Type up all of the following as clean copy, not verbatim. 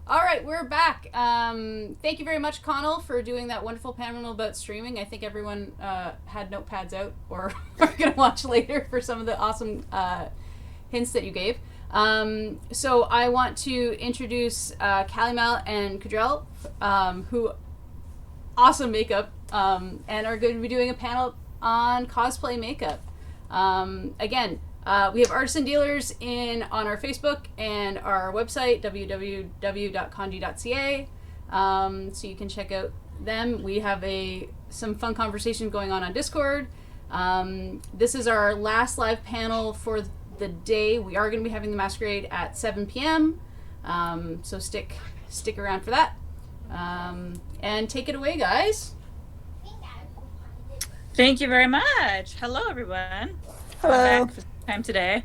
All right, we're back. Thank you very much, Connell, for doing that wonderful panel about streaming. I think everyone had notepads out or are going to watch later for some of the awesome hints that you gave. So I want to introduce Kalymach and Kudrel, who awesome makeup, and are going to be doing a panel on cosplay makeup. Again, we have artisan dealers on our Facebook and our website www.conji.ca, so you can check out them. We have some fun conversation going on Discord. This is our last live panel for the day. We are going to be having the masquerade at 7 p.m. So stick around for that. And take it away, guys. Thank you very much. Hello, everyone. Hello. I'm back for time today.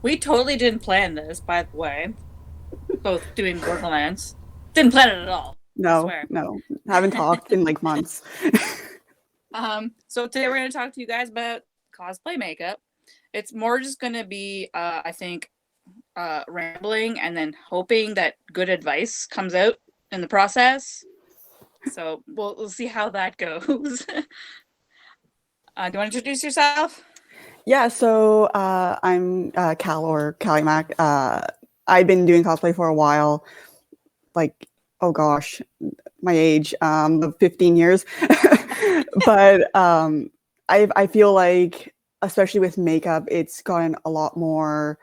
We totally didn't plan this, by the way. Both doing Borderlands. Didn't plan it at all. No, haven't talked in like months. So today we're going to talk to you guys about cosplay makeup. It's more just going to be, I think, rambling and then hoping that good advice comes out in the process. So we'll see how that goes. Do you want to introduce yourself? Yeah, so I'm Cal or Kalymach. I've been doing cosplay for a while, like, oh gosh, my age, 15 years. But I feel like, especially with makeup, it's gotten a lot more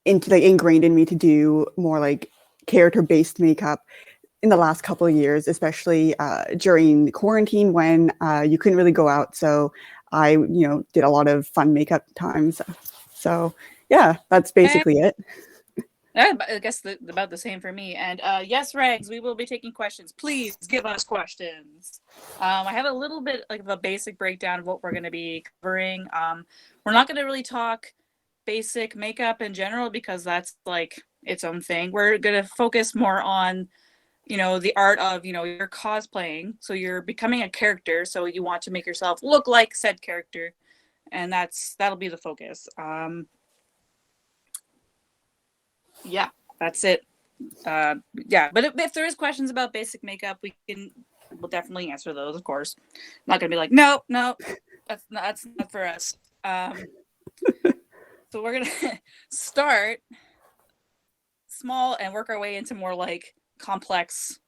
ingrained in me to do more like character-based makeup in the last couple of years, especially during quarantine when you couldn't really go out. So I, did a lot of fun makeup times. So yeah, that's basically it. I guess about the same for me. And yes, Regs, we will be taking questions. Please give us questions. I have a little bit like of a basic breakdown of what we're going to be covering. We're not going to really talk basic makeup in general because that's like its own thing. We're going to focus more on the art of, you're cosplaying. So you're becoming a character. So you want to make yourself look like said character. And that'll be the focus. Yeah, that's it. But if there is questions about basic makeup, we'll definitely answer those, of course. I'm not going to be like, no, that's not for us. So we're going to start small and work our way into more like complex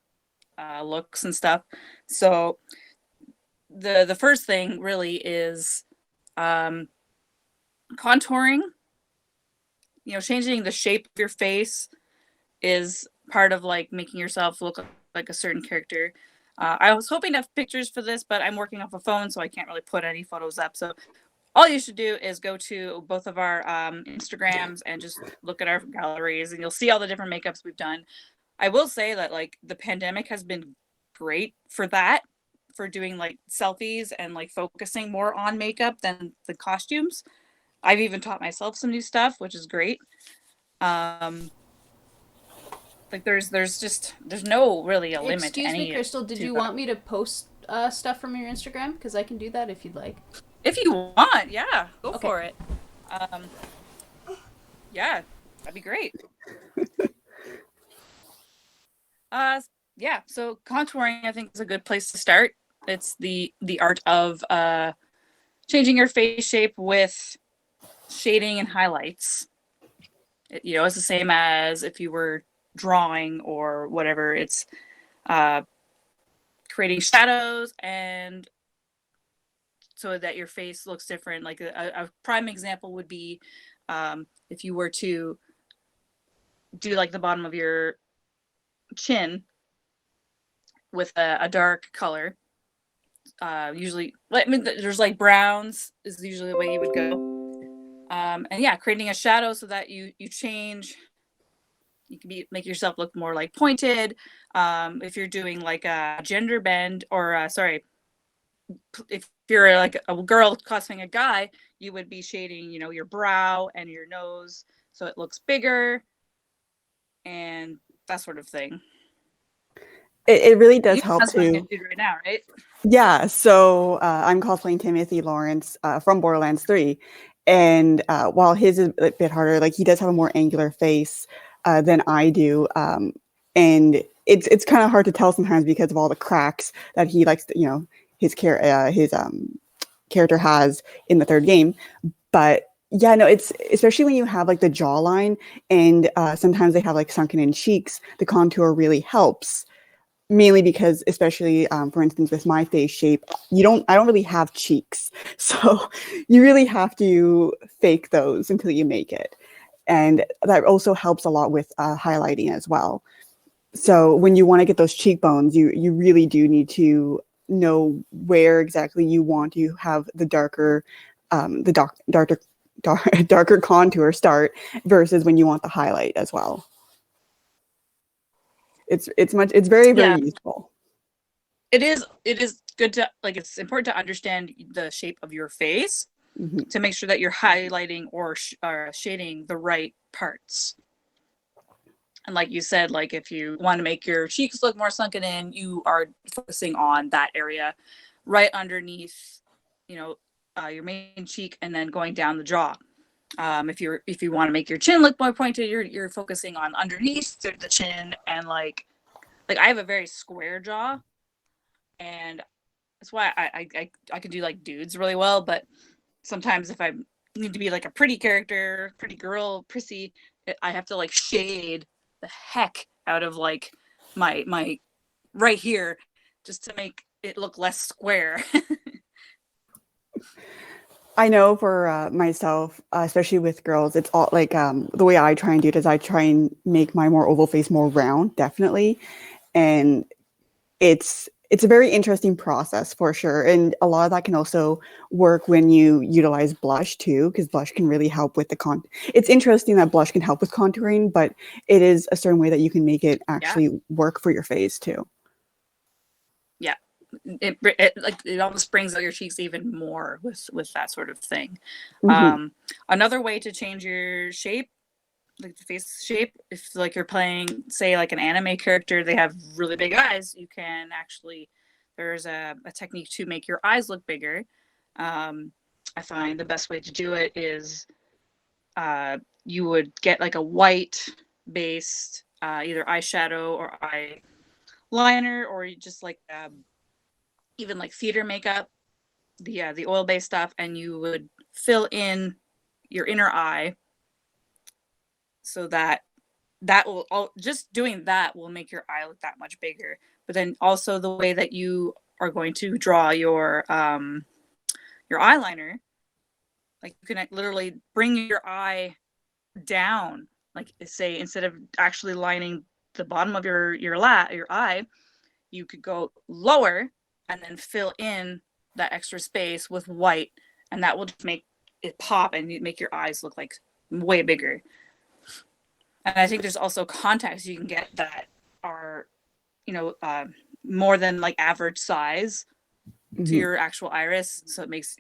looks and stuff. So the first thing really is contouring. Changing the shape of your face is part of like making yourself look like a certain character. I was hoping to have pictures for this, but I'm working off a phone, so I can't really put any photos up. So all you should do is go to both of our Instagrams and just look at our galleries, and you'll see all the different makeups we've done. I will say that like the pandemic has been great for that, for doing like selfies and like focusing more on makeup than the costumes. I've even taught myself some new stuff, which is great. Like there's no really a limit. Excuse me, Crystal. Did you want me to post stuff from your Instagram? Because I can do that if you'd like. If you want, yeah, go for it. Yeah, that'd be great. Yeah. So contouring, I think, is a good place to start. It's the art of changing your face shape with shading and highlights. It's the same as if you were drawing or whatever. It's creating shadows and so that your face looks different. Like a prime example would be if you were to do like the bottom of your chin with a dark color. Usually, there's like browns is usually the way you would go. And yeah, creating a shadow so that you change. You can make yourself look more like pointed. If you're doing like a gender bend or if you're like a girl cosplaying a guy, you would be shading, your brow and your nose so it looks bigger and that sort of thing. It really does help too. Right now, right? Yeah, so I'm cosplaying Timothy Lawrence from Borderlands 3. And while his is a bit harder, like he does have a more angular face, than I do. And it's kind of hard to tell sometimes because of all the cracks that he likes to, his character has in the third game. But yeah, no, it's especially when you have like the jawline and sometimes they have like sunken in cheeks, the contour really helps. Mainly because, especially for instance, with my face shape, I don't really have cheeks. So you really have to fake those until you make it. And that also helps a lot with highlighting as well. So when you want to get those cheekbones, you really do need to know where exactly you want to have the darker darker contour start versus when you want the highlight as well. It's very, very useful. It is good to it's important to understand the shape of your face to make sure that you're highlighting or shading the right parts. And like you said, like if you want to make your cheeks look more sunken in, you are focusing on that area right underneath, your main cheek and then going down the jaw. If you want to make your chin look more pointed, you're focusing on underneath the chin and like I have a very square jaw, and that's why I can do like dudes really well. But sometimes if I need to be like a pretty character, pretty girl, prissy, I have to like shade the heck out of like my right here just to make it look less square. I know for myself, especially with girls, it's all like the way I try and do it is I try and make my more oval face more round, definitely. And it's a very interesting process for sure. And a lot of that can also work when you utilize blush too, because blush can really help with the It's interesting that blush can help with contouring, but it is a certain way that you can make it actually work for your face too. Yeah. It almost brings out your cheeks even more with that sort of thing. Another way to change your shape, like the face shape, if like you're playing say like an anime character, they have really big eyes, you can actually, there's a technique to make your eyes look bigger. I find the best way to do it is you would get like a white based either eyeshadow or eyeliner, or you just like even like theater makeup, the oil based stuff, and you would fill in your inner eye so that will just doing that will make your eye look that much bigger. But then also the way that you are going to draw your eyeliner, like you can literally bring your eye down, like say instead of actually lining the bottom of your eye, you could go lower and then fill in that extra space with white, and that will just make it pop and make your eyes look like way bigger. And I think there's also contacts you can get that are, more than like average size to your actual iris, so it makes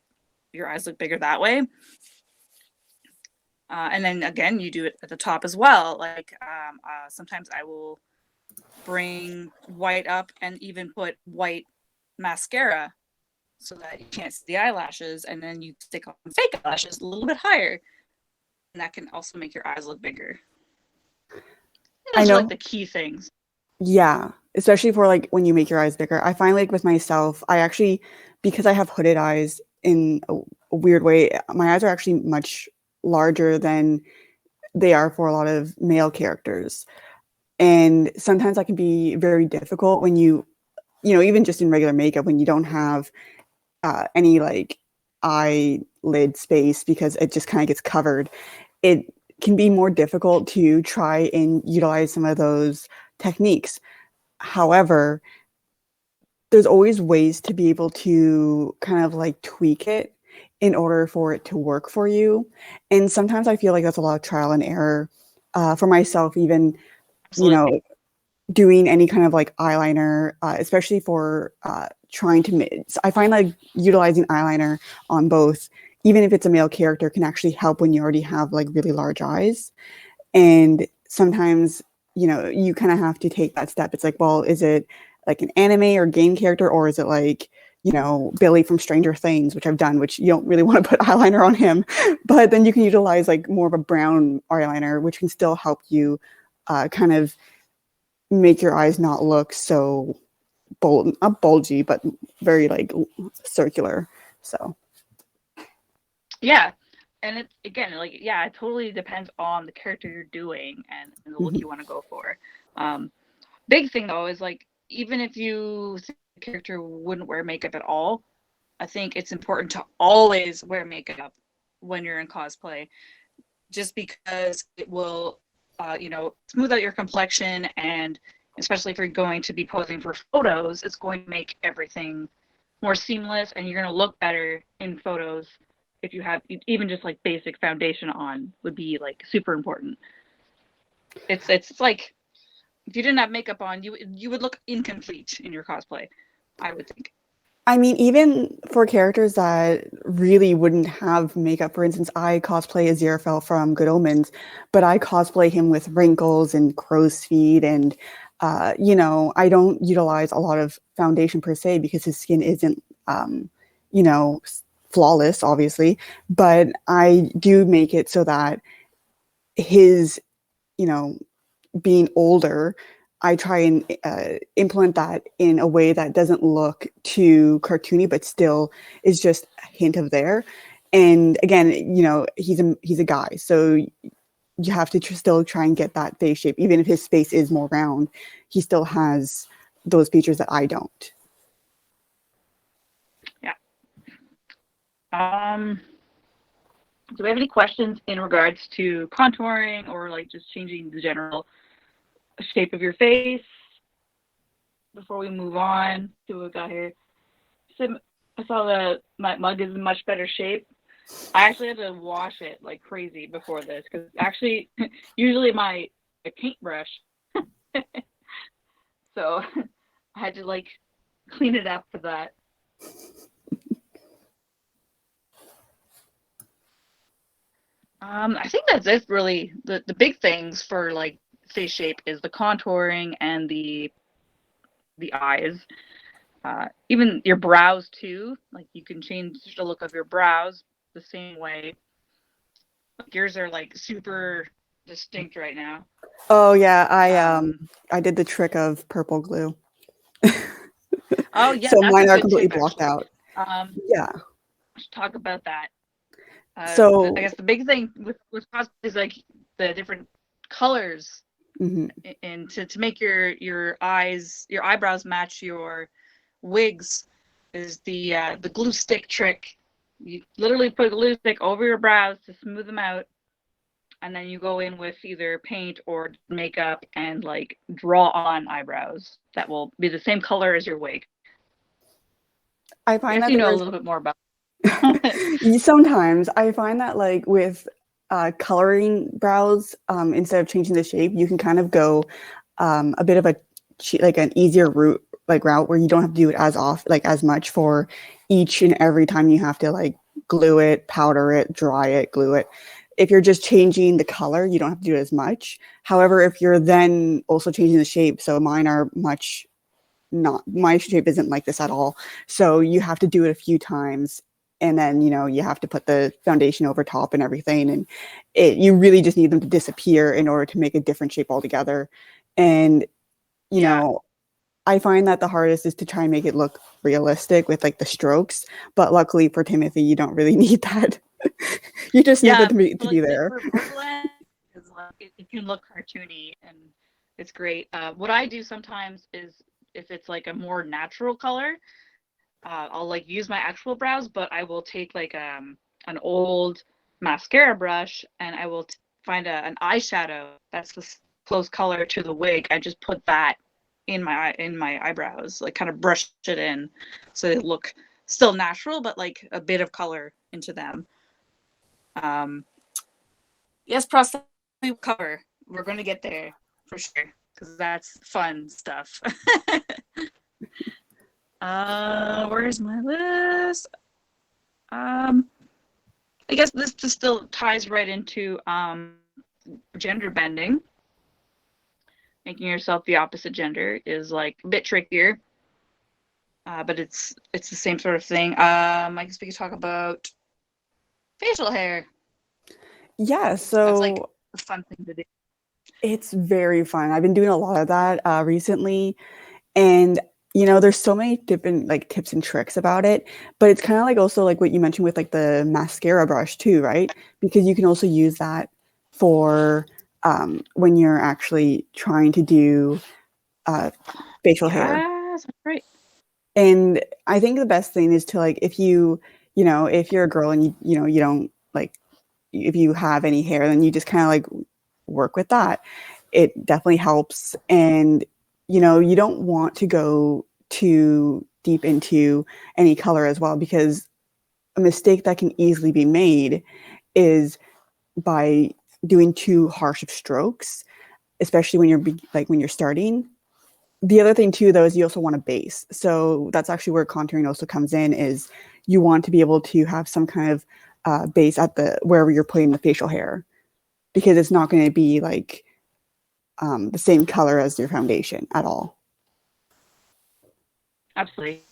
your eyes look bigger that way. And then again, you do it at the top as well. Like sometimes I will bring white up and even put white mascara so that you can't see the eyelashes, and then you stick on fake eyelashes a little bit higher, and that can also make your eyes look bigger. Those are like the key things. Yeah, especially for like when you make your eyes bigger. I find like with myself, I actually, because I have hooded eyes in a weird way, my eyes are actually much larger than they are for a lot of male characters. And sometimes that can be very difficult when even just in regular makeup, when you don't have any like eyelid space because it just kind of gets covered. It can be more difficult to try and utilize some of those techniques. However, there's always ways to be able to kind of like tweak it in order for it to work for you. And sometimes I feel like that's a lot of trial and error for myself, even, Absolutely. Doing any kind of like eyeliner, especially for trying to, I find like utilizing eyeliner on both, even if it's a male character, can actually help when you already have like really large eyes. And sometimes, you kind of have to take that step. It's like, well, is it like an anime or game character, or is it like, Billy from Stranger Things, which I've done, which you don't really want to put eyeliner on him, but then you can utilize like more of a brown eyeliner, which can still help you kind of make your eyes not look so not bulgy, but very like circular. So Yeah. And it again, like, yeah, it totally depends on the character you're doing and the look you want to go for. Big thing though is like, even if you think the character wouldn't wear makeup at all, I think it's important to always wear makeup when you're in cosplay, just because it will, smooth out your complexion, and especially if you're going to be posing for photos, it's going to make everything more seamless, and you're going to look better in photos if you have even just like basic foundation on would be like super important. It's like if you didn't have makeup on, you would look incomplete in your cosplay, I would think. I mean, even for characters that really wouldn't have makeup, for instance, I cosplay Aziraphale from Good Omens, but I cosplay him with wrinkles and crow's feet, and I don't utilize a lot of foundation per se because his skin isn't, flawless, obviously, but I do make it so that his, being older, I try and implement that in a way that doesn't look too cartoony, but still is just a hint of there. And again, he's a guy, so you have to still try and get that face shape. Even if his face is more round, he still has those features that I don't. Yeah. Do we have any questions in regards to contouring or like just changing the general shape of your face before we move on to what we got here? So I saw that my mug is in much better shape. I actually had to wash it like crazy before this because actually usually my paintbrush so I had to like clean it up for that. I think that's it really. The big things for like face shape is the contouring and the eyes. Even your brows too. Like you can change the look of your brows the same way. Like yours are like super distinct right now. Oh yeah, I did the trick of purple glue. Oh yeah, So that's mine a are good completely tip, blocked actually. out. Yeah. Let's talk about that. So I guess the big thing with cosplay is like the different colors, and to make your eyebrows match your wigs is the glue stick trick. You literally put a glue stick over your brows to smooth them out, and then you go in with either paint or makeup and like draw on eyebrows that will be the same color as your wig. I find guess that you know a little bit more about sometimes I find that like with coloring brows, instead of changing the shape, you can kind of go a bit of like an easier route where you don't have to do it as much for each and every time you have to like glue it, powder it, dry it, glue it. If you're just changing the color, you don't have to do it as much. However, if you're then also changing the shape, so mine are my shape isn't like this at all. So you have to do it a few times, and then you have to put the foundation over top and everything, and you really just need them to disappear in order to make a different shape altogether. And I find that the hardest is to try and make it look realistic with like the strokes, but luckily for Timothy you don't really need that. You just need it to be there. It can look cartoony and it's great. What I do sometimes is if it's like a more natural color, I'll like use my actual brows, but I will take like an old mascara brush and I will find an eyeshadow that's the close color to the wig. I just put that in my eyebrows, like kind of brush it in so they look still natural, but like a bit of color into them. Yes, prosthetic cover. We're going to get there for sure because that's fun stuff. Where's my list? I guess this just still ties right into gender bending. Making yourself the opposite gender is like a bit trickier, but it's the same sort of thing. I guess we could talk about facial hair. Yeah, so that's like a fun thing to do. It's very fun. I've been doing a lot of that recently, and there's so many different like tips and tricks about it. But it's kind of like also like what you mentioned with like the mascara brush too, right? Because you can also use that for when you're actually trying to do facial hair. Yes, that's right. And I think the best thing is to like if if you're a girl and you don't like if you have any hair, then you just kind of like work with that. It definitely helps. And, you don't want to go too deep into any color as well, because a mistake that can easily be made is by doing too harsh of strokes, especially when when you're starting. The other thing too, though, is you also want a base. So that's actually where contouring also comes in. Is you want to be able to have some kind of base at the wherever you're putting the facial hair, because it's not going to be like the same color as your foundation at all. Absolutely.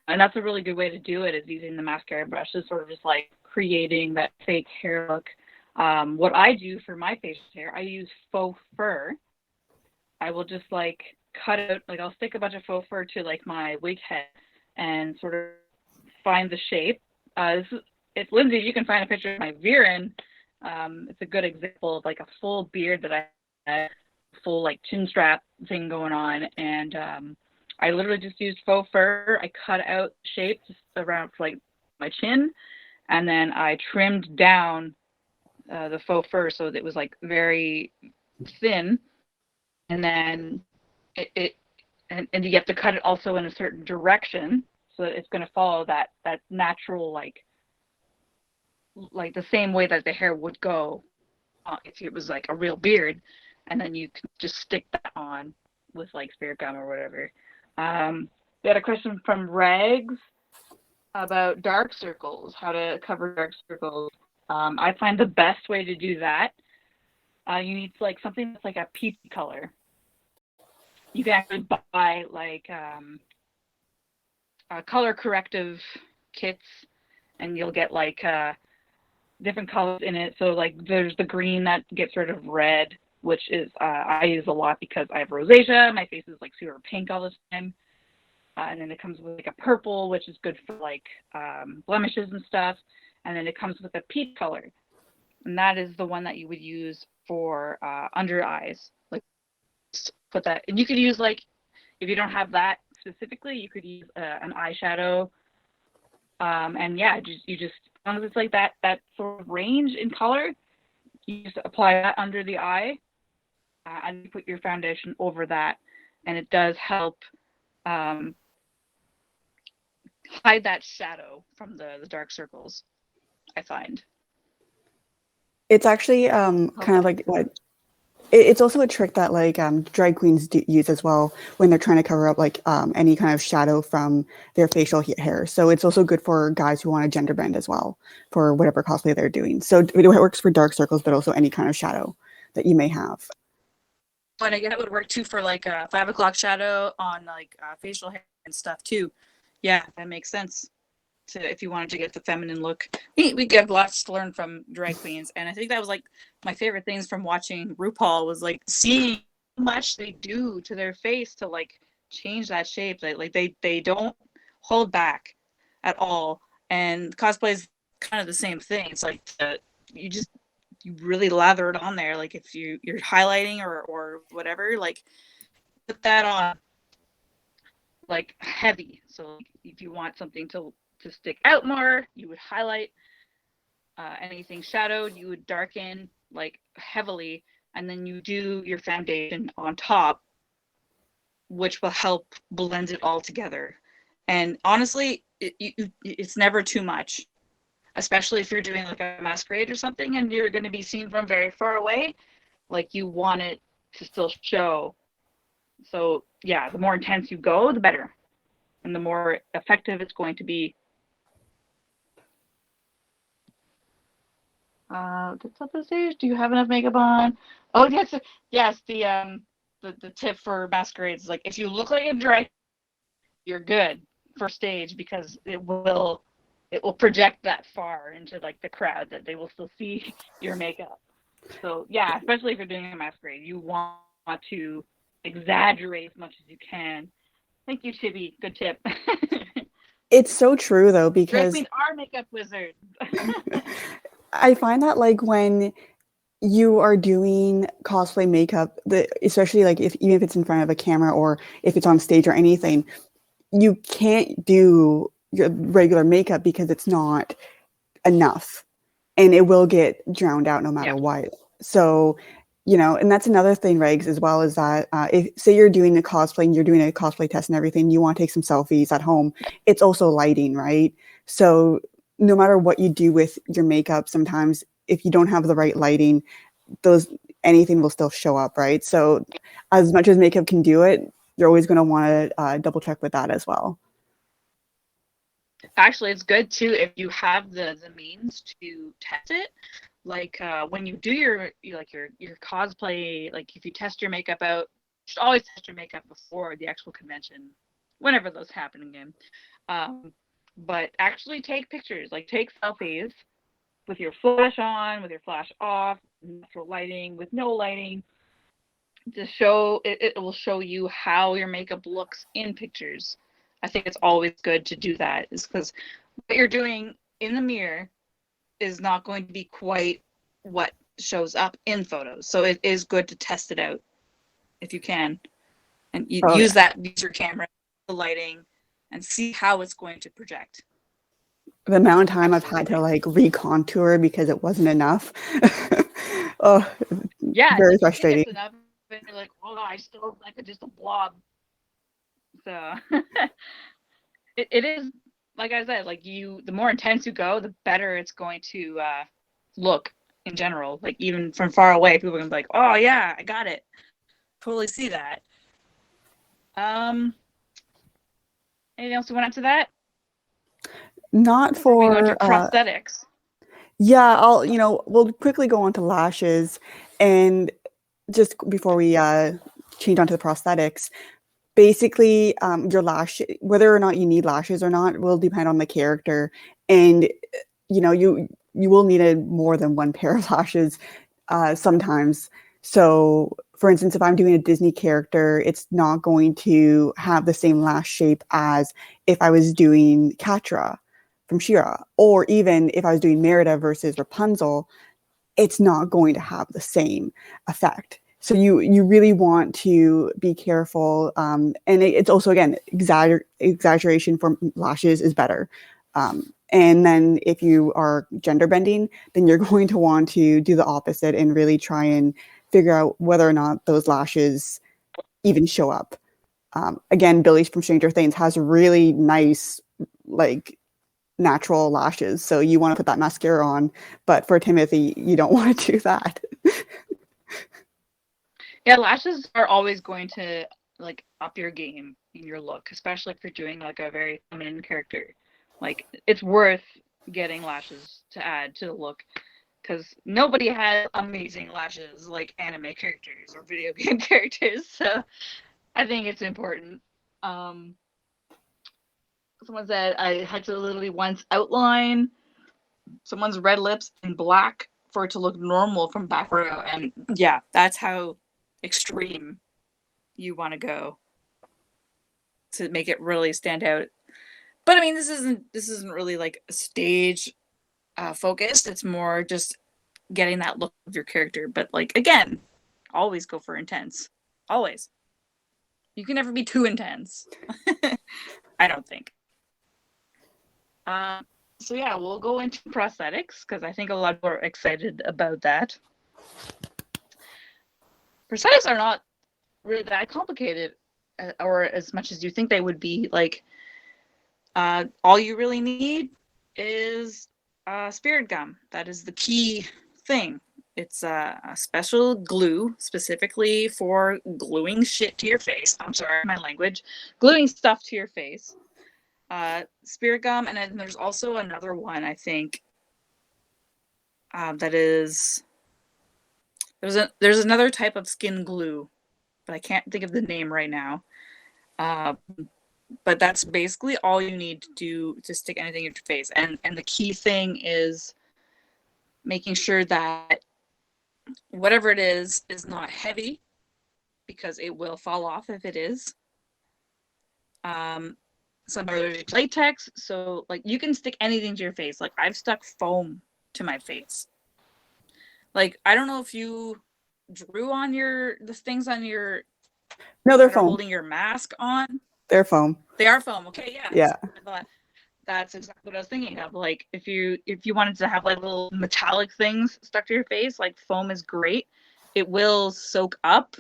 And that's a really good way to do it, is using the mascara brush, is sort of just like creating that fake hair look. What I do for my facial hair, I use faux fur. I will just like cut out, like I'll stick a bunch of faux fur to like my wig head and sort of find the shape. It's Lindsay, you can find a picture of my Viren. It's a good example of like a full beard that I had, full like chin strap thing going on. And I literally just used faux fur. I cut out shape just around like my chin, and then I trimmed down the faux fur so that it was like very thin. And then and you have to cut it also in a certain direction so that it's going to follow that natural like the same way that the hair would go if it was like a real beard. And then you can just stick that on with like spirit gum or whatever. We had a question from Regs about dark circles, how to cover dark circles. I find the best way to do that, you need like something that's like a peachy color. You can actually buy like color corrective kits, and you'll get like different colors in it. So like there's the green that gets rid of red, which is I use a lot because I have rosacea. My face is like super pink all the time. And then it comes with like a purple, which is good for like blemishes and stuff. And then it comes with a peach color, and that is the one that you would use for under eyes. Like just put that, and you could use like if you don't have that specifically, you could use an eyeshadow. And yeah, you just as long as it's like that sort of range in color, you just apply that under the eye, and you put your foundation over that, and it does help hide that shadow from the dark circles, I find. It's actually kind of like what it's also a trick that like drag queens use as well when they're trying to cover up like any kind of shadow from their facial hair. So it's also good for guys who want to gender bend as well for whatever cosplay they're doing. So it works for dark circles, but also any kind of shadow that you may have. But again, it would work too for like a 5 o'clock shadow on like facial hair and stuff too. Yeah, that makes sense. If you wanted to get the feminine look, we get lots to learn from drag queens, and I think that was like my favorite things from watching RuPaul was like seeing how much they do to their face to like change that shape. Like they don't hold back at all, and cosplay is kind of the same thing. It's like you really lather it on there. Like if you're highlighting or whatever, like put that on like heavy. So if you want something to stick out more, you would highlight. Anything shadowed, you would darken like heavily, and then you do your foundation on top, which will help blend it all together. And honestly, it's never too much, especially if you're doing like a masquerade or something and you're going to be seen from very far away. Like you want it to still show. So yeah, the more intense you go, the better, and the more effective it's going to be. That's up the stage. Do you have enough makeup on? Oh yes. The tip for masquerades is like if you look like a drag, you're good for stage, because it will project that far into like the crowd that they will still see your makeup. So yeah, especially if you're doing a masquerade, you want to exaggerate as much as you can. Thank you, Chibi. Good tip. It's so true though, Drag because queens are makeup wizards. I find that like when you are doing cosplay makeup, especially like if even if it's in front of a camera or if it's on stage or anything, you can't do your regular makeup because it's not enough and it will get drowned out no matter Yeah. what. So, and that's another thing, Regs, as well, is that if say you're doing a cosplay and you're doing a cosplay test and everything, you want to take some selfies at home, it's also lighting, right? So no matter what you do with your makeup, sometimes if you don't have the right lighting, those anything will still show up, right? So as much as makeup can do it, you're always going to want to double check with that as well. Actually, it's good too if you have the means to test it. Like when you do your cosplay, like if you test your makeup out, you should always test your makeup before the actual convention, whenever those happen again. But actually take pictures, like take selfies with your flash on, with your flash off, natural lighting, with no lighting, to show it will show you how your makeup looks in pictures. I think it's always good to do that, is because what you're doing in the mirror is not going to be quite what shows up in photos. So it is good to test it out if you can, and use your camera, the lighting, and see how it's going to project. The amount of time I've had to like recontour because it wasn't enough. Oh, Yeah, very like frustrating. enough, and you're like, oh, I still like just a blob. So it is, like I said, like the more intense you go, the better it's going to look in general. Like even from far away, people are gonna be like, oh yeah, I got it. Totally see that. Anything else you want to add to that? Not Or we go into for prosthetics. yeah, we'll quickly go on to lashes, and just before we change onto the prosthetics, basically your lash, whether or not you need lashes or not, will depend on the character, and you will need more than one pair of lashes sometimes. So for instance, if I'm doing a Disney character, it's not going to have the same lash shape as if I was doing Catra from Shira, or even if I was doing Merida versus Rapunzel, it's not going to have the same effect. So you really want to be careful, and it's also, again, exaggeration for lashes is better. And then if you are gender bending, then you're going to want to do the opposite and really try and figure out whether or not those lashes even show up. Again, Billy from Stranger Things has really nice, like, natural lashes, so you want to put that mascara on, but for Timothy you don't want to do that. Yeah, lashes are always going to like up your game in your look, especially if you're doing like a very feminine character. Like it's worth getting lashes to add to the look, because nobody has amazing lashes like anime characters or video game characters. So I think it's important. Um, Someone said I had to literally once outline someone's red lips in black for it to look normal from back row, and yeah, that's how extreme you want to go to make it really stand out. But I mean, this isn't really like a stage focused. It's more just getting that look of your character. But like again, always go for intense. Always. You can never be too intense. I don't think. So yeah, we'll go into prosthetics because I think a lot of people are excited about that. Prosthetics are not really that complicated, or as much as you think they would be. Like, all you really need is spirit gum. That is the key thing. It's a special glue specifically for gluing shit to your face. I'm sorry, my language. Gluing stuff to your face. Spirit gum, and then there's also another one, I think, that is there's another type of skin glue, but I can't think of the name right now. But that's basically all you need to do to stick anything in your face. And the key thing is making sure that whatever it is not heavy, because it will fall off if it is. Some are latex, so like you can stick anything to your face. Like I've stuck foam to my face. Like I don't know if you drew on the things on your No, they're that are foam. holding your mask on. They're foam. They are foam. Okay, yeah. Yeah. But that's exactly what I was thinking of. Like if you wanted to have like little metallic things stuck to your face, like foam is great. It will soak up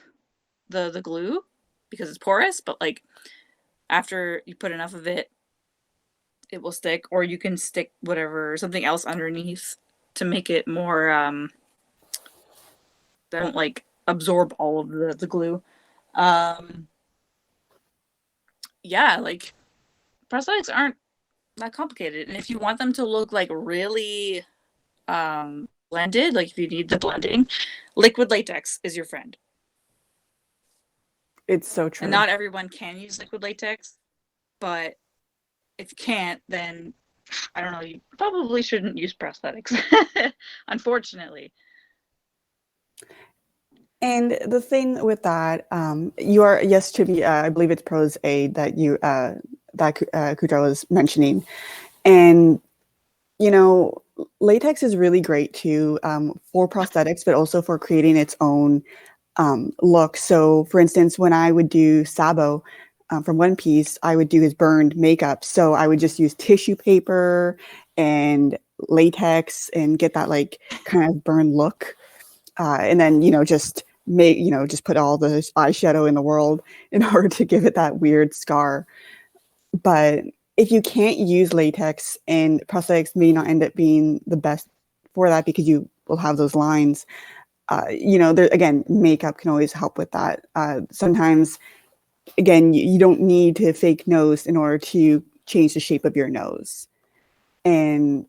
the glue because it's porous, but like after you put enough of it, it will stick. Or you can stick something else underneath to make it more they don't like absorb all of the glue. Yeah, like prosthetics aren't that complicated, and if you want them to look like really blended, like if you need the blending, liquid latex is your friend. It's so true. And not everyone can use liquid latex, but if you can't, then I don't know, you probably shouldn't use prosthetics. Unfortunately. And the thing with that, you are, yes, to be, I believe it's Prose Aid that Kudrel was mentioning. And, you know, latex is really great too, for prosthetics, but also for creating its own look. So for instance, when I would do Sabo from One Piece, I would do his burned makeup. So I would just use tissue paper and latex and get that like kind of burned look. And then, just put all the eyeshadow in the world in order to give it that weird scar. But if you can't use latex, and prosthetics may not end up being the best for that because you will have those lines, there, again, makeup can always help with that. Sometimes, again, you don't need to fake nose in order to change the shape of your nose. And,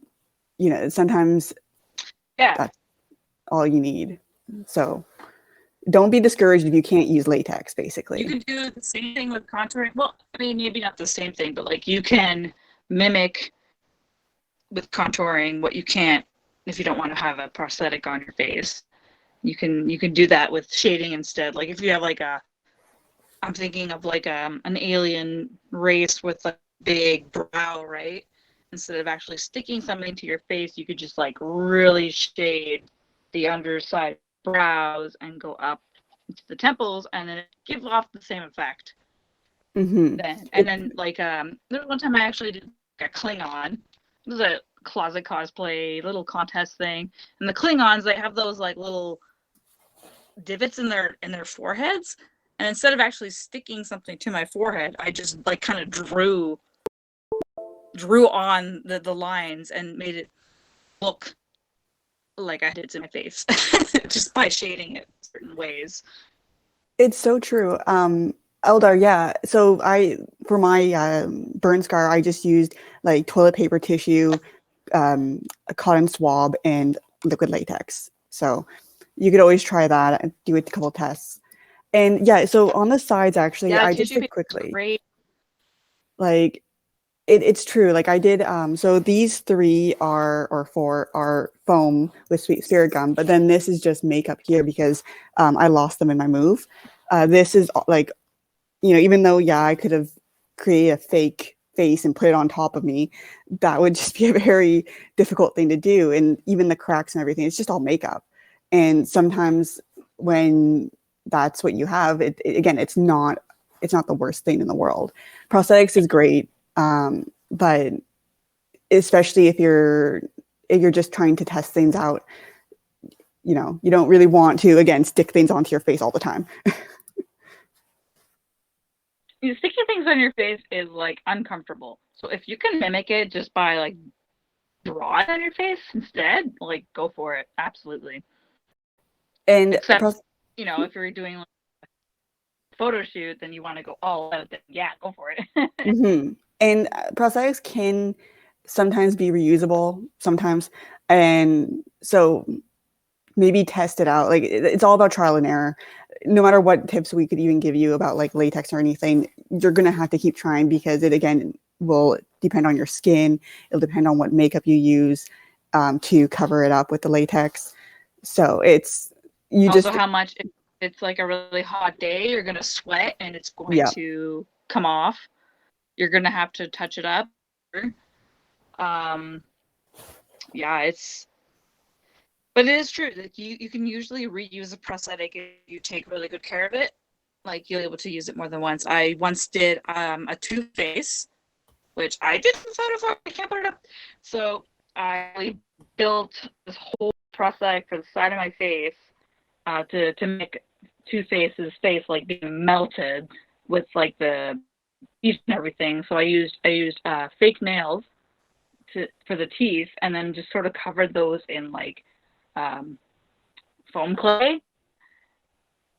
sometimes that's all you need. So don't be discouraged if you can't use latex, basically. You can do the same thing with contouring. Well, I mean, maybe not the same thing, but like you can mimic with contouring what you can't if you don't want to have a prosthetic on your face. You can do that with shading instead. Like if you have like I'm thinking of like an alien race with a big brow, right? Instead of actually sticking something to your face, you could just like really shade the underside brows and go up into the temples, and then it gives off the same effect. Mm-hmm. Then like there was one time I actually did like a Klingon. It was a closet cosplay little contest thing, and the Klingons, they have those like little divots in their foreheads, and instead of actually sticking something to my forehead, I just like kind of drew on the lines and made it look like I did to my face just by shading it certain ways. It's so true. Eldar, yeah. So for my burn scar, I just used like toilet paper tissue, a cotton swab, and liquid latex. So you could always try that and do it a couple tests. And yeah, so on the sides, actually, I just did quickly. Great. Like, it's true. Like I did, so these 3 or 4 are foam with sweet spirit gum, but then this is just makeup here because I lost them in my move. This is like, even though, I could have created a fake face and put it on top of me, that would just be a very difficult thing to do. And even the cracks and everything, it's just all makeup. And sometimes when that's what you have, again, it's not the worst thing in the world. Prosthetics is great. But especially if you're just trying to test things out, you don't really want to, again, stick things onto your face all the time. Sticking things on your face is like uncomfortable. So if you can mimic it just by like draw it on your face instead, like go for it. Absolutely. And except, if you're doing like a photo shoot, then you want to go all out, then yeah, go for it. Mm-hmm. And prosthetics can sometimes be reusable sometimes. And so maybe test it out. Like it's all about trial and error. No matter what tips we could even give you about like latex or anything, you're going to have to keep trying because it, again, will depend on your skin. It'll depend on what makeup you use to cover it up with the latex. So it's you Also, just how much if it's like a really hot day, you're gonna sweat and it's going yeah. to come off. You're gonna have to touch it up. Yeah, but it is true that you can usually reuse a prosthetic if you take really good care of it. Like you're able to use it more than once. I once did a tooth face, which I did some photo for. I can't put it up. So I built this whole prosthetic for the side of my face to make Two Face's face like being melted with like the teeth and everything. So I used fake nails for the teeth, and then just sort of covered those in like foam clay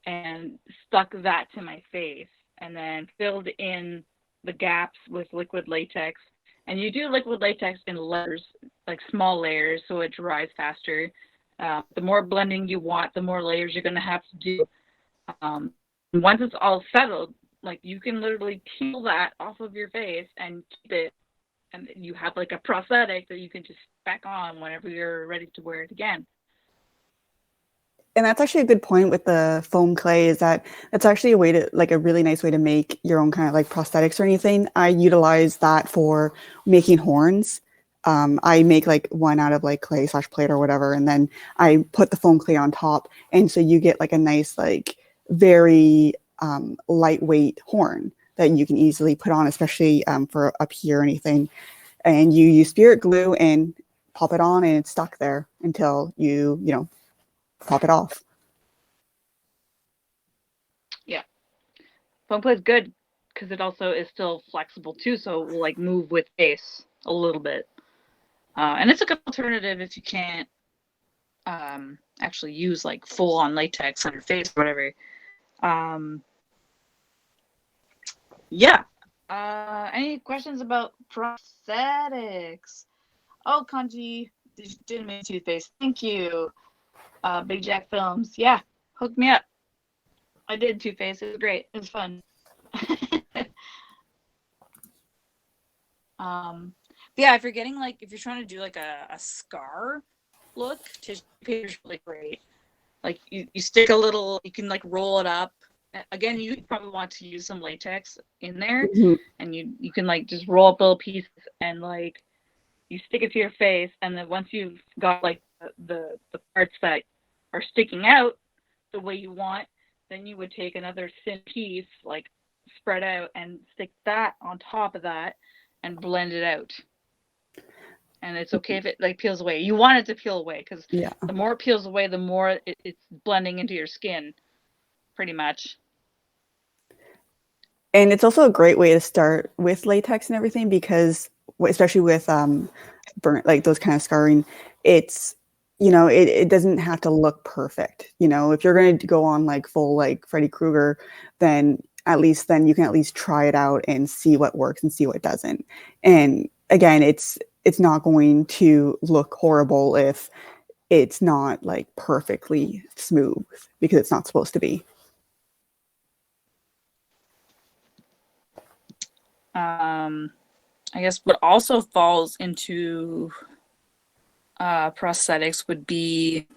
and stuck that to my face, and then filled in the gaps with liquid latex. And you do liquid latex in layers, like small layers, so it dries faster. The more blending you want, the more layers you're going to have to do. Once it's all settled, like you can literally peel that off of your face and keep it, and you have like a prosthetic that you can just back on whenever you're ready to wear it again. And that's actually a good point with the foam clay, is that it's actually a way to, like, a really nice way to make your own kind of like prosthetics or anything. I utilize that for making horns. I make like one out of like clay / plate or whatever, and then I put the foam clay on top, and so you get like a nice, like, very lightweight horn that you can easily put on, especially for up here or anything. And you use spirit glue and pop it on, and it's stuck there until you know, pop it off. Yeah, foam play is good because it also is still flexible too, so it will like move with face a little bit. And it's a good alternative if you can't actually use like full on latex on your face or whatever. Yeah. Any questions about prosthetics? Oh, Kanji didn't make toothpaste. Thank you. Big Jack Films. Yeah, hook me up. I did toothpaste. It was great. It was fun. Yeah, if you're getting like, if you're trying to do like a scar look, tissue paper is really great. Like you stick a little, you can like roll it up. Again, you probably want to use some latex in there, and you can like just roll up little pieces and like you stick it to your face, and then once you've got like the parts that are sticking out the way you want, then you would take another thin piece, like spread out, and stick that on top of that and blend it out. And it's okay if it like peels away. You want it to peel away because the more it peels away, the more it's blending into your skin, pretty much. And it's also a great way to start with latex and everything, because especially with burnt, like those kind of scarring, it's, you know, it doesn't have to look perfect. You know, if you're going to go on like full like Freddy Krueger, then you can at least try it out and see what works and see what doesn't. And again, it's not going to look horrible if it's not like perfectly smooth, because it's not supposed to be. I guess what also falls into prosthetics would be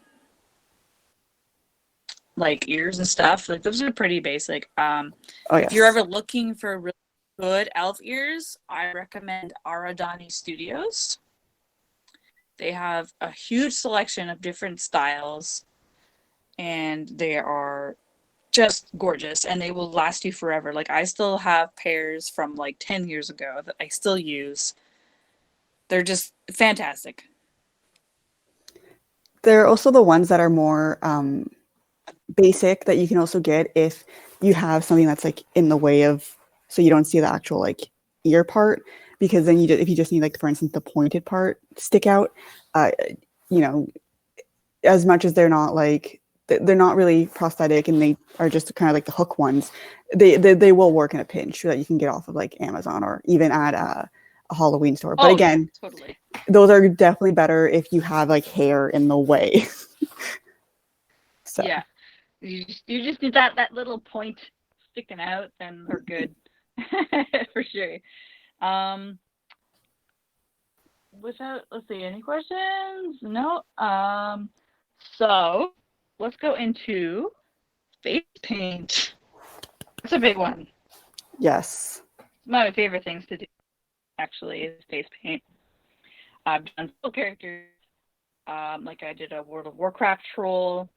like ears and stuff. Like those are pretty basic. If you're ever looking for really good elf ears, I recommend Aradani Studios. They have a huge selection of different styles, and they are just gorgeous, and they will last you forever. Like I still have pairs from like 10 years ago that I still use. They're just fantastic. They're also the ones that are more basic, that you can also get if you have something that's like in the way of, so you don't see the actual like ear part, because then if you just need, like, for instance, the pointed part stick out, you know, as much as they're not really prosthetic and they are just kind of like the hook ones, they will work in a pinch, that you can get off of like Amazon or even at a Halloween store. But again, totally. Those are definitely better if you have like hair in the way. So yeah, you just need that little point sticking out, then they're good. For sure. Let's see, any questions? No. So let's go into face paint. It's a big one. Yes. One of my favorite things to do, actually, is face paint. I've done full characters. Like I did a World of Warcraft troll.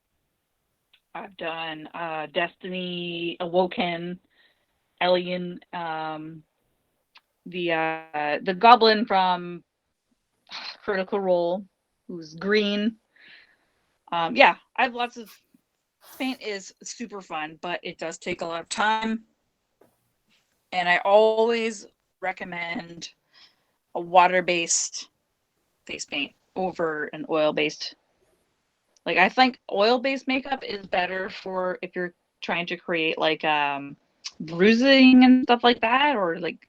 I've done Destiny Awoken, Alien, the goblin from Critical Role, who's green. Yeah, I have lots of paint. Is super fun, but it does take a lot of time. And I always recommend a water-based face paint over an oil-based. Like, I think oil-based makeup is better for if you're trying to create like bruising and stuff like that, or like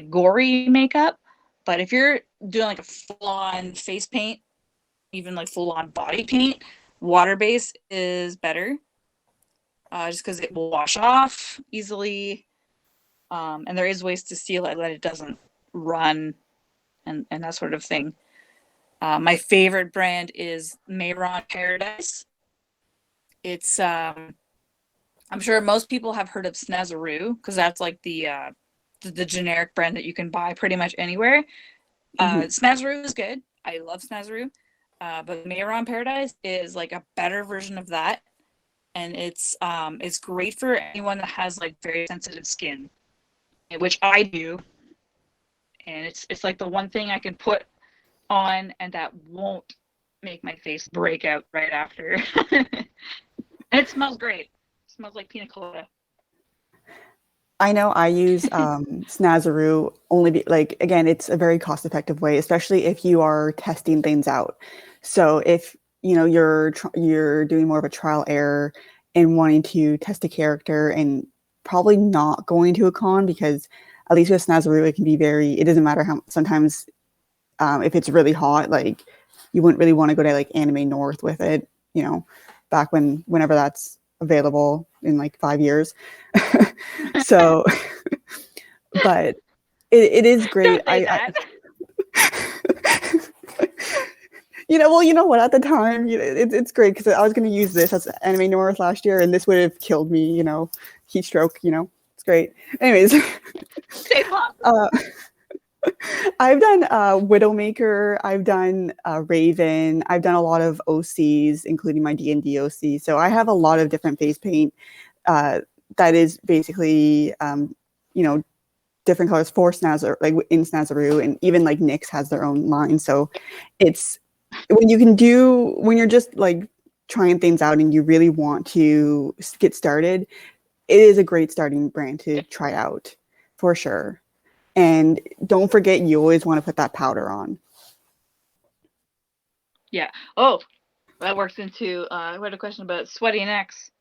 gory makeup. But if you're doing like a full-on face paint, even like full-on body paint, water-based is better. Just because it will wash off easily. And there is ways to seal it that it doesn't run and that sort of thing. My favorite brand is Mayron Paradise. It's I'm sure most people have heard of Snazaroo, because that's like the generic brand that you can buy pretty much anywhere. Snazaroo is good. I love Snazaroo. But Mayron Paradise is like a better version of that. And it's great for anyone that has like very sensitive skin, which I do. And it's like the one thing I can put on and that won't make my face break out right after. And it smells great. It smells like pina colada. I know I use Snazaroo only like, again, it's a very cost-effective way, especially if you are testing things out. So if you're doing more of a trial error and wanting to test a character and probably not going to a con, because at least with Snazaroo it doesn't matter how sometimes if it's really hot, like you wouldn't really want to go to like Anime North with it, back whenever that's available in like 5 years. So but it is great. Well, you know what? At the time, it's great because I was going to use this as Anime North last year, and this would have killed me. Heat stroke. It's great. Anyways, I've done Widowmaker. I've done Raven. I've done a lot of OCs, including my D&D OC. So I have a lot of different face paint that is basically, different colors for Snazaroo, like in Snazaroo, and even like NYX has their own line. So it's when you're just like trying things out and you really want to get started, it is a great starting brand to try out for sure. And don't forget, you always want to put that powder on. Yeah. Oh, that works into I had a question about sweaty necks.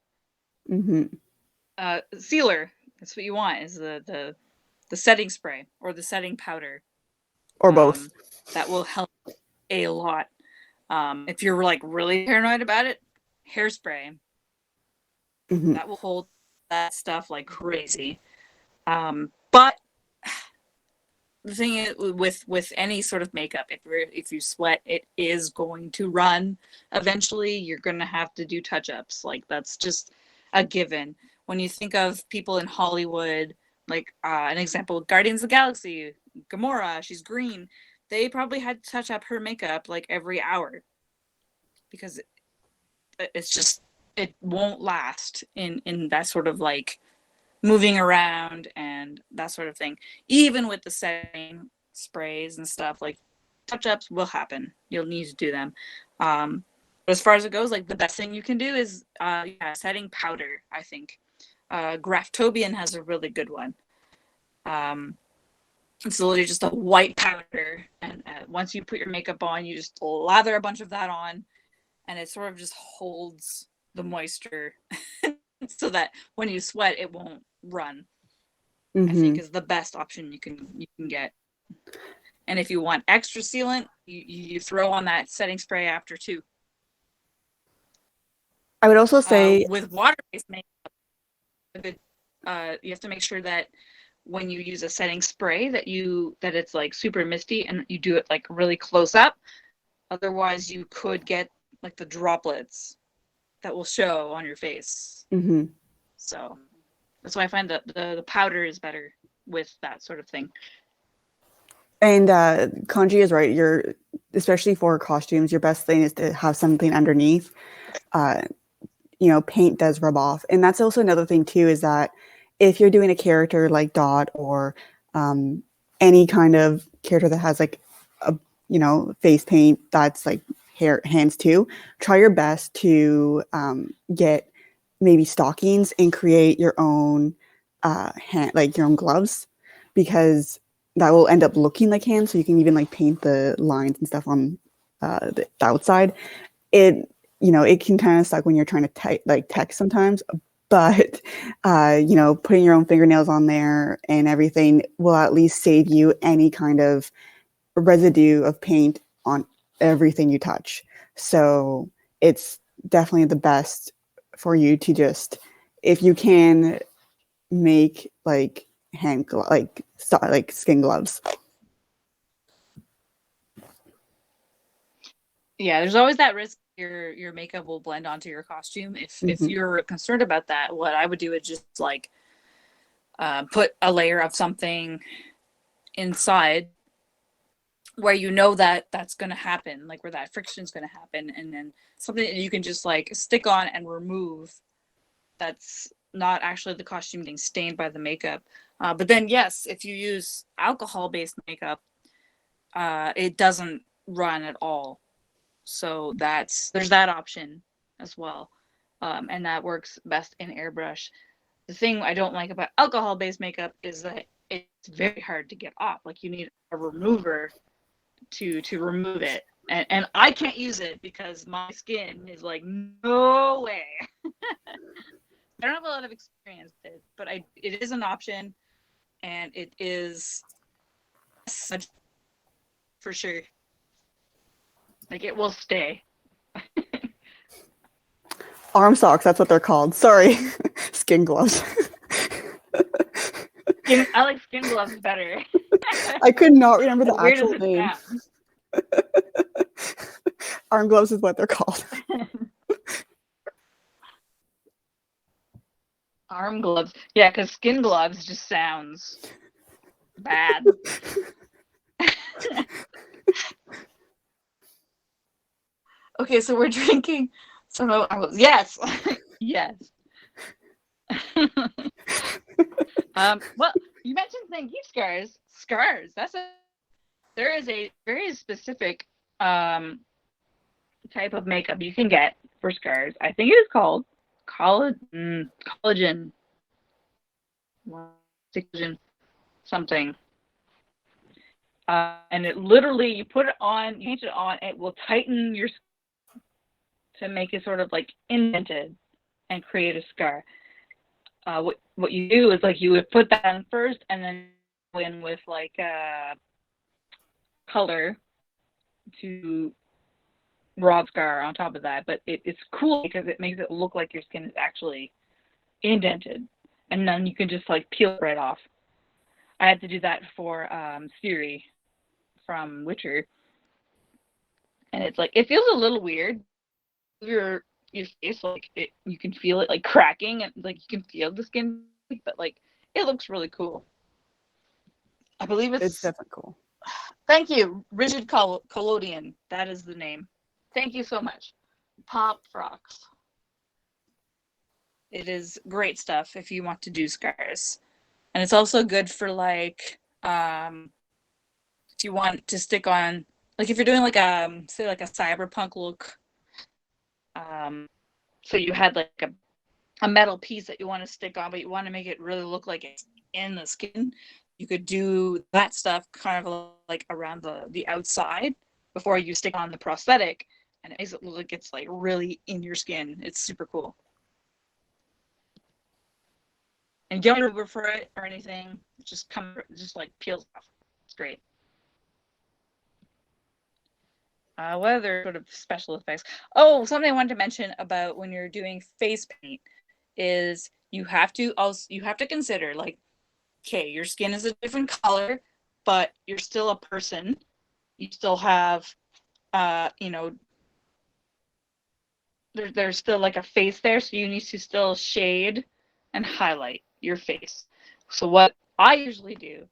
Sealer. That's what you want, is the setting spray or the setting powder, or both. That will help a lot. If you're like really paranoid about it, hairspray. That will hold that stuff like crazy. But the thing is, with any sort of makeup, if you sweat, it is going to run. Eventually, you're going to have to do touch-ups. Like, that's just a given. When you think of people in Hollywood, like an example, Guardians of the Galaxy, Gamora, she's green. They probably had to touch up her makeup like every hour because it's just, it won't last in that sort of like moving around and that sort of thing. Even with the setting sprays and stuff, like touch-ups will happen. You'll need to do them. But as far as it goes, like the best thing you can do is setting powder, I think. Graftobian has a really good one. It's literally just a white powder, and once you put your makeup on, you just lather a bunch of that on, and it sort of just holds the moisture so that when you sweat, it won't run. I think is the best option you can get. And if you want extra sealant, you throw on that setting spray after too. I would also say with water-based makeup, you have to make sure that when you use a setting spray that it's like super misty and you do it like really close up. Otherwise, you could get like the droplets that will show on your face. Mm-hmm. So that's why I find that the powder is better with that sort of thing. And Kanji is right. Especially for costumes, your best thing is to have something underneath. Paint does rub off. And that's also another thing too, is that if you're doing a character like Dot or any kind of character that has like a, face paint that's like hands too, try your best to get maybe stockings and create your own your own gloves, because that will end up looking like hands. So you can even like paint the lines and stuff on the outside. It can kind of suck when you're trying to text sometimes, but putting your own fingernails on there and everything will at least save you any kind of residue of paint on everything you touch. So it's definitely the best for you to just, if you can, make like skin gloves. Yeah, there's always that risk your makeup will blend onto your costume. If you're concerned about that, what I would do is just like put a layer of something inside where that's going to happen, like where that friction is going to happen, and then something that you can just like stick on and remove that's not actually the costume being stained by the makeup. But then yes, if you use alcohol-based makeup, it doesn't run at all. So there's that option as well. And that works best in airbrush. The thing I don't like about alcohol-based makeup is that it's very hard to get off. Like you need a remover to remove it. And I can't use it because my skin is like, no way. I don't have a lot of experience with it, but it is an option, and it is for sure. Like it will stay. Arm socks, that's what they're called. Sorry. Skin gloves. I like skin gloves better. I could not remember the actual name. Arm gloves is what they're called. Arm gloves. Yeah, because skin gloves just sounds bad. Okay, so we're drinking some arm gloves. Yes. Yes. Well, you mentioned thank you scars. Scars. There is a very specific type of makeup you can get for scars. I think it is called collagen something. And it literally, you put it on, you paint it on, it will tighten your skin to make it sort of like indented and create a scar. What you do is like you would put that on first and then go in with like color to raw scar on top of that. But it's cool because it makes it look like your skin is actually indented, and then you can just like peel it right off. I had to do that for Siri from Witcher, and it's like it feels a little weird. Your face, like you can feel it like cracking, and like you can feel the skin, but like it looks really cool. I believe it's definitely cool. Thank you, Rigid Collodion. That is the name. Thank you so much. Pop Frocks. It is great stuff if you want to do scars. And it's also good for like if you want to stick on, like if you're doing like say like a cyberpunk look, so you had like a metal piece that you want to stick on, but you want to make it really look like it's in the skin, you could do that stuff kind of like around the outside before you stick on the prosthetic, and it makes it look like it's like really in your skin. It's super cool. And you don't Uber for it or anything. It just like peels off. It's great. What other sort of special effects? Oh, something I wanted to mention about when you're doing face paint is you have to consider like, okay, your skin is a different color, but you're still a person. You still have, there's still like a face there, so you need to still shade and highlight your face. So what I usually do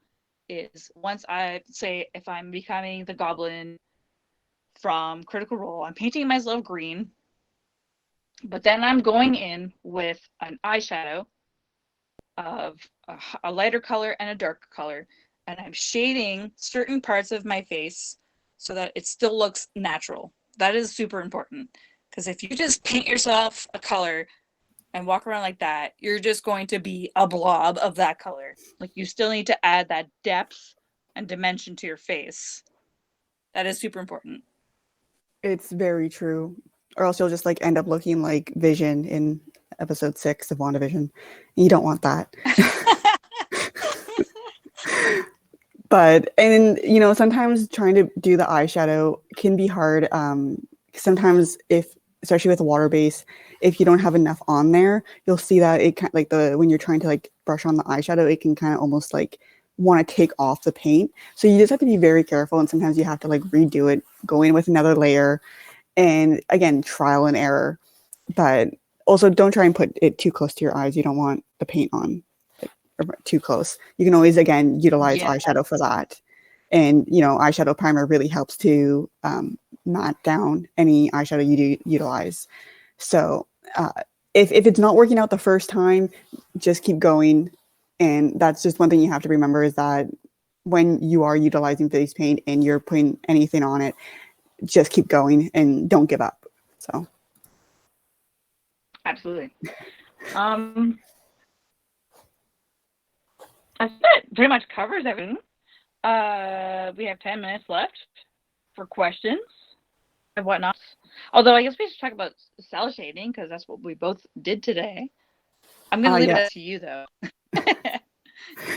is, once I say, if I'm becoming the goblin from Critical Role, I'm painting myself green, but then I'm going in with an eyeshadow of a lighter color and a darker color, and I'm shading certain parts of my face so that it still looks natural. That is super important, because if you just paint yourself a color and walk around like that, you're just going to be a blob of that color. Like, you still need to add that depth and dimension to your face. That is super important. It's very true. Or else you'll just like end up looking like Vision in episode 6 of WandaVision. You don't want that. But, and you know, sometimes trying to do the eyeshadow can be hard. Sometimes especially with water base, if you don't have enough on there, you'll see that it kind like when you're trying to like brush on the eyeshadow, it can kind of almost like want to take off the paint. So you just have to be very careful, and sometimes you have to like redo it, go in with another layer, and again, trial and error. But also don't try and put it too close to your eyes. You don't want the paint on too close. You can always again utilize eyeshadow for that. And you know, eyeshadow primer really helps to matte down any eyeshadow you do utilize. So if it's not working out the first time, just keep going. And that's just one thing you have to remember, is that when you are utilizing face paint and you're putting anything on it, just keep going and don't give up. So absolutely. I think that pretty much covers everything. We have 10 minutes left for questions and whatnot. Although I guess we should talk about cell shading, because that's what we both did today. I'm going to leave it up to you, though.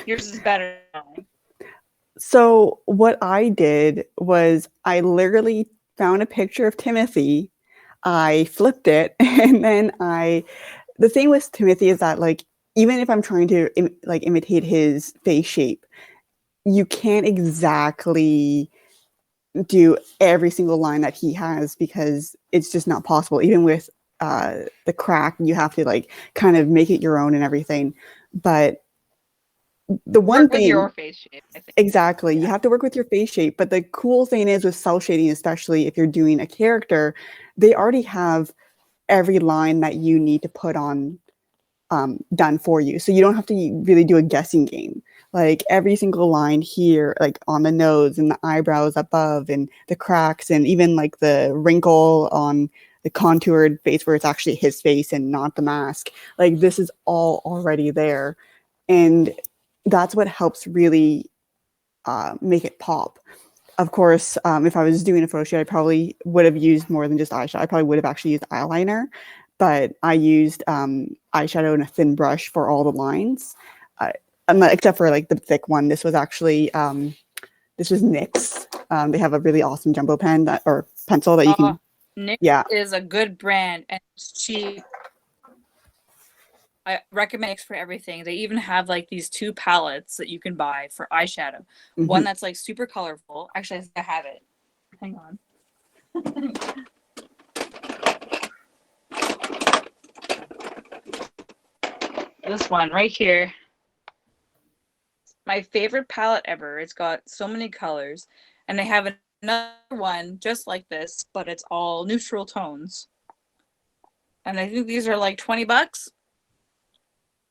Yours is better. So what I did was I literally found a picture of Timothy. I flipped it, and then the thing with Timothy is that, like, even if I'm trying to imitate his face shape, you can't exactly do every single line that he has, because it's just not possible. Even with the crack, you have to like kind of make it your own and everything. But the one thing, your face shape, I think. Exactly, you have to work with your face shape. But the cool thing is, with cell shading, especially if you're doing a character, they already have every line that you need to put on done for you, so you don't have to really do a guessing game. Like every single line here, like on the nose and the eyebrows above and the cracks, and even like the wrinkle on the contoured face where it's actually his face and not the mask, like this is all already there. And that's what helps really make it pop. Of course, if I was doing a photo shoot, I probably would have used more than just eyeshadow. I probably would have actually used eyeliner, but I used eyeshadow and a thin brush for all the lines, except for like the thick one. This was actually this was NYX. They have a really awesome jumbo pen or pencil that you can. NYX is a good brand, and it's cheap. I recommend NYX for everything. They even have like these 2 palettes that you can buy for eyeshadow. Mm-hmm. One that's like super colorful. Actually, I have it. Hang on. This one right here. My favorite palette ever. It's got so many colors. And they have another one just like this, but it's all neutral tones. And I think these are like $20.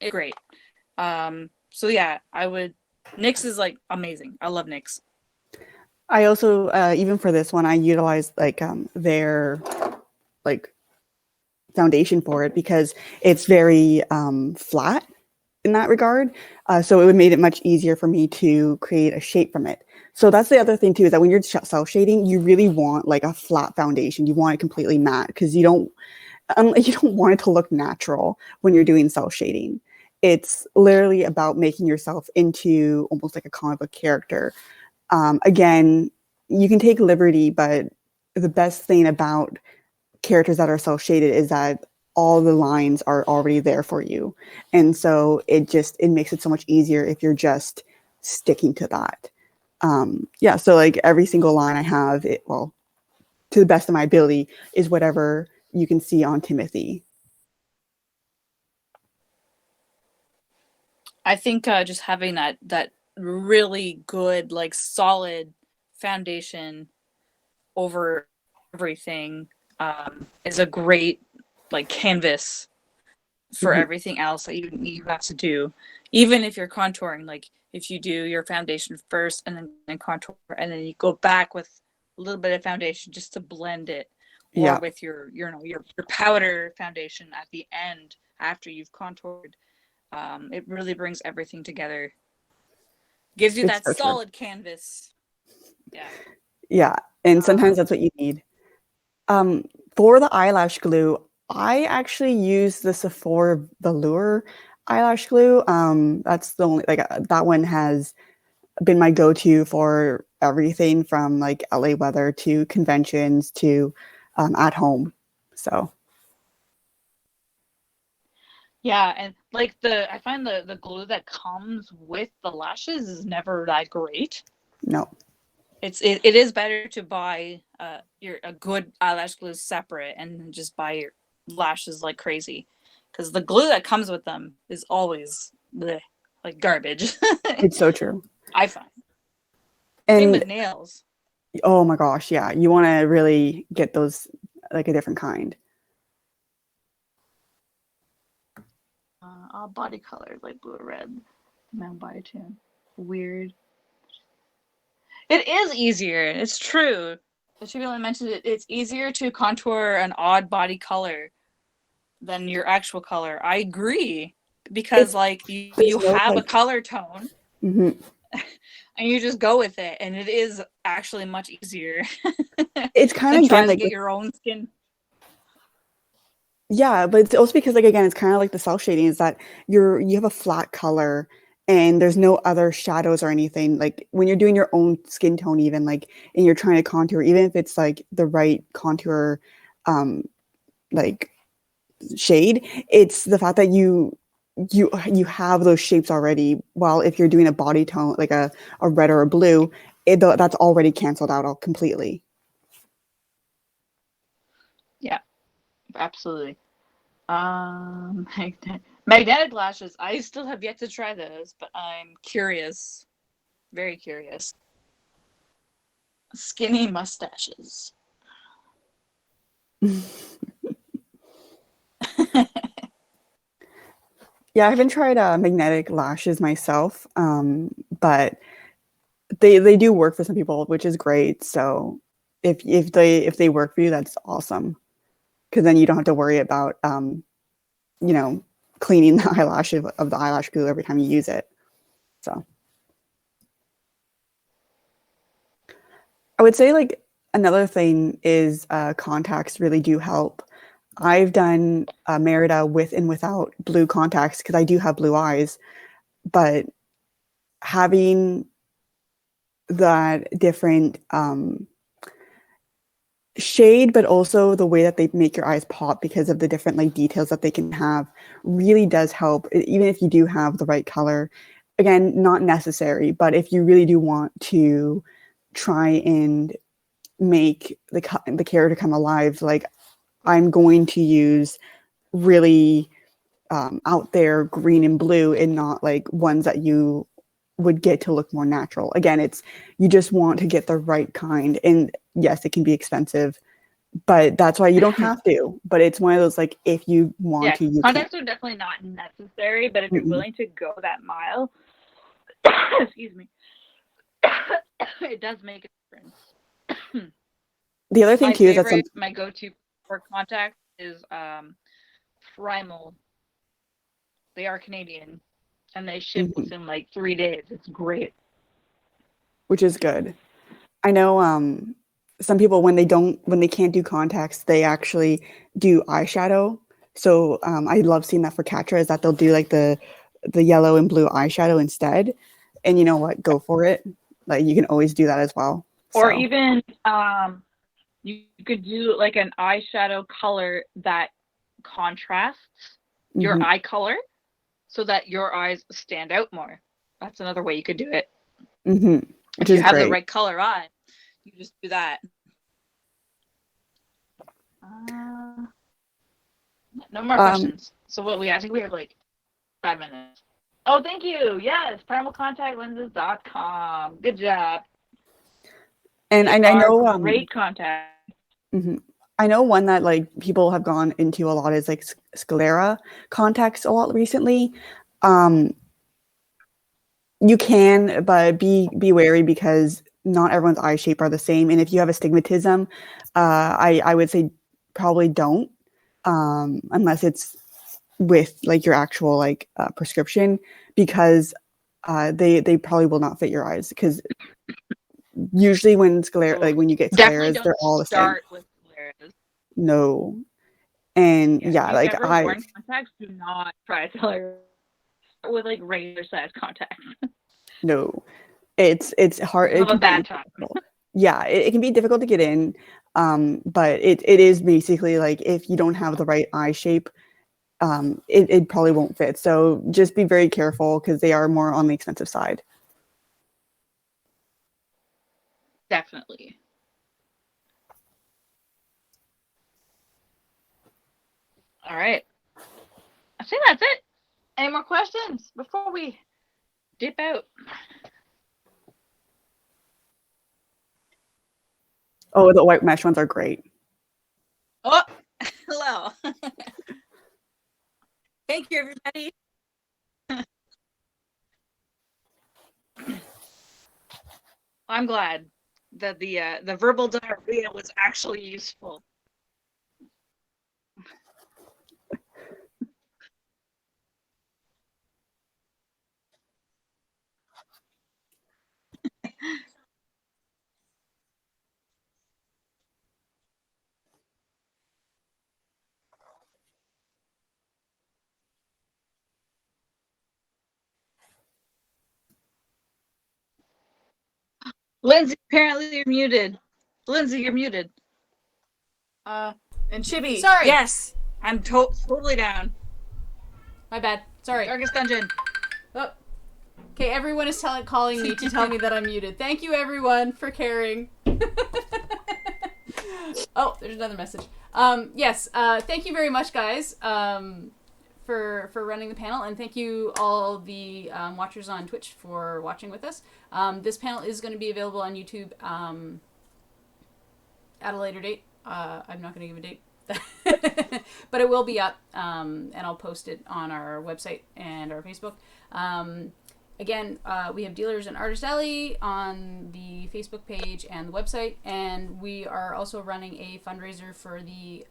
It's great. So yeah, NYX is like amazing. I love NYX. I also even for this one, I utilized like their like foundation for it, because it's very flat in that regard. So it would made it much easier for me to create a shape from it. So that's the other thing too, is that when you're cell shading, you really want like a flat foundation. You want it completely matte, because you don't want it to look natural when you're doing cell shading. It's literally about making yourself into almost like a comic book character. Again, you can take liberty, but the best thing about characters that are cell shaded is that all the lines are already there for you. And so it makes it so much easier if you're just sticking to that. So like every single line I have, to the best of my ability, is whatever you can see on Timothy. I think just having that really good, like, solid foundation over everything is a great, like, canvas for Mhm. everything else that you have to do. Even if you're contouring, like, if you do your foundation first and then contour, and then you go back with a little bit of foundation just to blend it, or Yeah, with your powder foundation at the end after you've contoured. It really brings everything together. Gives you it's that so true. solid canvas. Yeah. Yeah, and sometimes Um, that's what you need. For the eyelash glue, I actually use the Sephora Velour eyelash glue. That's the only, like, that one has been my go-to for everything from like LA weather to conventions to at home. So yeah, and like I find the glue that comes with the lashes is never that great. no, It is better to buy a good eyelash glue separate and then just buy your lashes like crazy, because the glue that comes with them is always bleh, like garbage. it's so true. I find. Same And with nails. oh my gosh, yeah, you want to really get those like a different kind. All body colors like blue or red. Man body too. Weird. It is easier. It's true. The two people mentioned it. It's easier to contour an odd body color than your actual color. I agree, because It's like there's you no have a like color tone mhm. and you just go with it, and it is actually much easier It's kind than of again trying to like get your own skin. yeah, but it's also because like again, it's kind of like the cell shading is that you have a flat color and there's no other shadows or anything. Like when you're doing your own skin tone, even like and you're trying to contour, even if it's like the right contour, um, like shade, it's the fact that you have those shapes already. While if you're doing a body tone like a red or a blue, that's already canceled out all completely. Yeah, absolutely. Magnetic lashes. I still have yet to try those, but I'm curious. Very curious. Skinny mustaches. Yeah, I haven't tried magnetic lashes myself, but they do work for some people, which is great. So if they work for you, that's awesome. Because then you don't have to worry about you know cleaning the eyelash of the eyelash glue every time you use it. So I would say like another thing is contacts really do help. I've done Merida with and without blue contacts because I do have blue eyes, but having that different shade, but also the way that they make your eyes pop because of the different like details that they can have really does help. Even if you do have the right color, again, not necessary, but if you really do want to try and make the character come alive, like I'm going to use really out there green and blue and not like ones that you would get to look more natural. Again, it's you just want to get the right kind. And yes, it can be expensive, but that's why you don't have to. But it's one of those like if you want Yeah, to, you can. contacts are definitely not necessary, but if you're Mm-mm. willing to go that mile, excuse me, it does make a difference. The other thing My too is that some favorite, my go-to for contacts is Primal. They are Canadian, and they ship mhm, within like 3 days. It's great. which is good. I know some people when they can't do contacts, they actually do eyeshadow. So I love seeing that for Katra is that they'll do like the yellow and blue eyeshadow instead. And you know what? Go for it. Like you can always do that as well. Or So even you could do like an eyeshadow color that contrasts your mhm, eye color so that your eyes stand out more. That's another way you could do it. which If you is have the great. right color eye, you just do that. Uh, No more questions. So what I think we have like 5 minutes. Oh, thank you. Yes, primalcontactlenses.com. Good job. And I know great contact. Mm-hmm. I know one that like people have gone into a lot is like sclera contacts a lot recently. You can, but be wary because not everyone's eye shape are the same. And if you have astigmatism, I would say probably don't, unless it's with like your actual like prescription, because they probably will not fit your eyes, because usually when sclera, like when you get scleras, they're all the same. Start with scleras. No. And yeah, if like you've ever worn contacts, do not try to start with like regular size contacts. No, it's hard. It can bad be time. Yeah, it can be difficult to get in, but it is basically like if you don't have the right eye shape, it probably won't fit. So just be very careful because they are more on the expensive side. Definitely. All right. I think that's it. Any more questions before we dip out? Oh, the white mesh ones are great. Oh, hello. Thank you, everybody. I'm glad that the verbal diarrhea was actually useful. Lindsay, apparently you're muted. Lindsay, you're muted. And Chibi. Sorry. Yes, I'm totally down. My bad. Sorry. Darkest Dungeon. Oh. Okay, everyone is calling me to tell me that I'm muted. Thank you, everyone, for caring. Oh, there's another message. Yes, thank you very much, guys, for running the panel, and thank you all the watchers on Twitch for watching with us. This panel is going to be available on YouTube at a later date. I'm not going to give a date. But it will be up, and I'll post it on our website and our Facebook. Again, we have Dealers and Artist Alley on the Facebook page and the website, and we are also running a fundraiser for the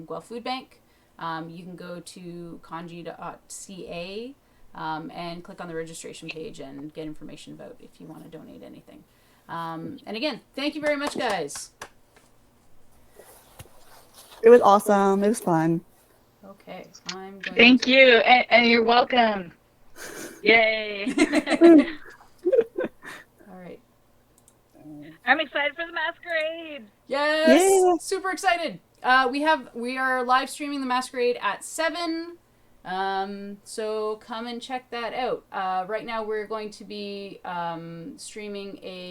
Guelph Food Bank. You can go to conji.ca and click on the registration page and get information about if you want to donate anything. And again, thank you very much, guys. It was awesome. It was fun. Okay, I'm going Thank you, and you're welcome. Yay! All right. I'm excited for the masquerade. Yes, Yeah. super excited. We are live streaming the masquerade at 7. So come and check that out. Right now we're going to be streaming a